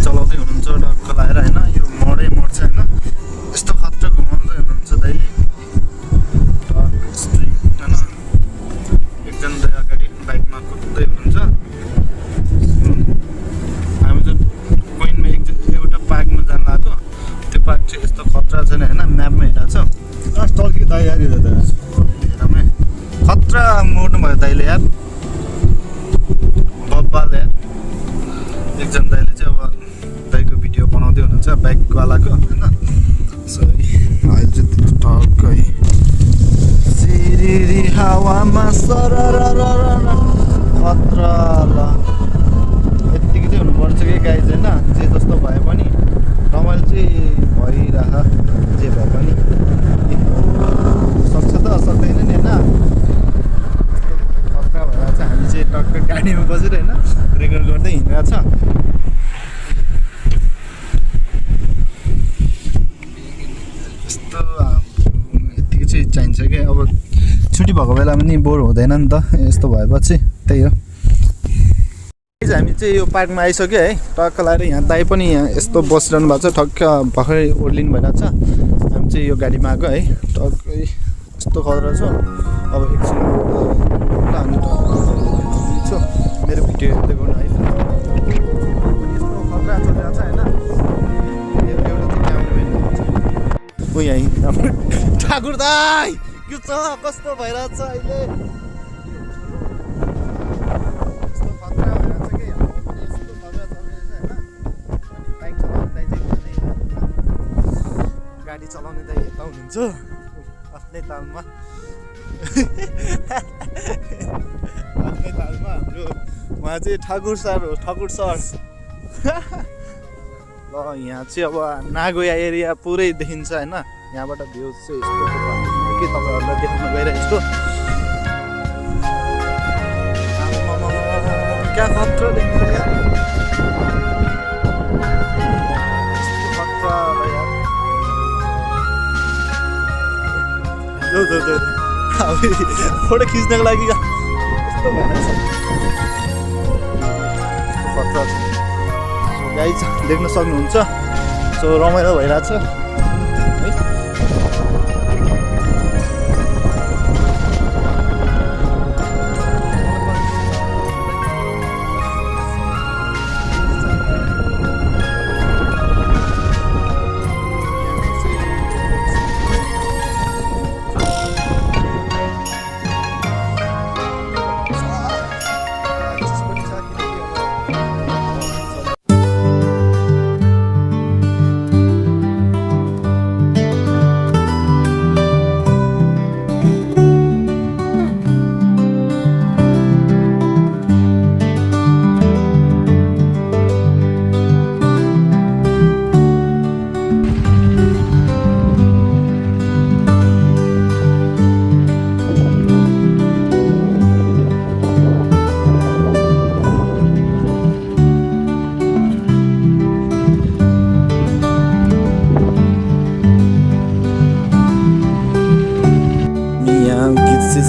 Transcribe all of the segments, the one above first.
चलाउँदै हुनुहुन्छ डक्क लाएर होइन यो मोडै मोड छ होइन यस्तो खतरा घुमाउँदै हुनुहुन्छ दाइले स्ट्रिट होइन एकजना दाइ अगाडि बाइकमा कुद्दै हुनुहुन्छ हामी त कोइनमा एउटा पार्कमा जान लाग्यो त्यो पार्क चाहिँ यस्तो खतरा छैन होइन म्यापमा हेरेको छ टर्की तयारी हो त हेरमै खतरा मोड्नु भयो दाइले यार बब्बाल यार एकजना दाइले चाहिँ अब दाइको भिडियो बनाउँदै हुनुहुन्छ बाइकवालाको होइन सो अहिले चाहिँ टक्कै सिरिरी हावामा सरर खतरा ल यत्तिकै चाहिँ हुनुपर्छ कि गाइज होइन जे जस्तो भए पनि रमाइलो चाहिँ भइरह जे भए पनि सक्छ त सक्दैन नि होइन खतरा भएर चाहिँ हामी चाहिँ टक्क गाडीमा बसेर होइन रेकर्ड गर्दै हिँडिरहेको छ यस्तो यत्तिकै चाहिँ चाहिन्छ कि अब छुट्टी भएको बेलामा नि बोर हुँदैन नि त यस्तो भएपछि त्यही हो हामी चाहिँ यो पार्कमा आइसक्यो है टक्क लाएर यहाँ दाइ पनि यहाँ यस्तो बसिरहनु भएको छ ठक्क भर्खरै ओर्लिनु भइरहेको छ हामी चाहिँ यो गाडीमा आएको है टक्कै यस्तो खतरा छ अब एकछिन हामी छ मेरो भिडियो हेर्दै गर्नु है यस्तो खतरा चलिरहेको छ होइन एउटा चाहिँ क्यामेराम्यान हुन्छ ऊ यहीँ हाम्रो ठाकुर दाइ यो छ कस्तो भइरहेको छ अहिले गाडी चलाउने त यता हुनुहुन्छ आफ्नै तालमा आफ्नै तालमा हाम्रो उहाँ चाहिँ ठाकुर सर हो ठाकुर सर ल यहाँ चाहिँ अब नागोया एरिया पुरै देखिन्छ होइन यहाँबाट भ्यूज चाहिँ यस्तो के तपाईँहरूलाई देखाउन गइरहेको छु क्या खतरा देखिन्छ यार खतरा यार फोटो खिच्नको लागि यस्तो भइरहेछ खतरा छ गाइज देख्न सक्नुहुन्छ सो रमाइलो भइरहेछ है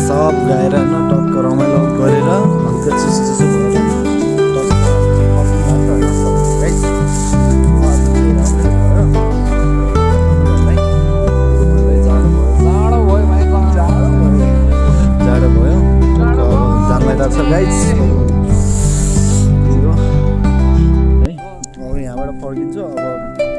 सब गाएर न टक्क रमाइलो गरेर हल्का चिसो चिसो भएर जाडो भयो जान्लाइरहेको छ गाइज है अब यहाँबाट फर्किन्छु अब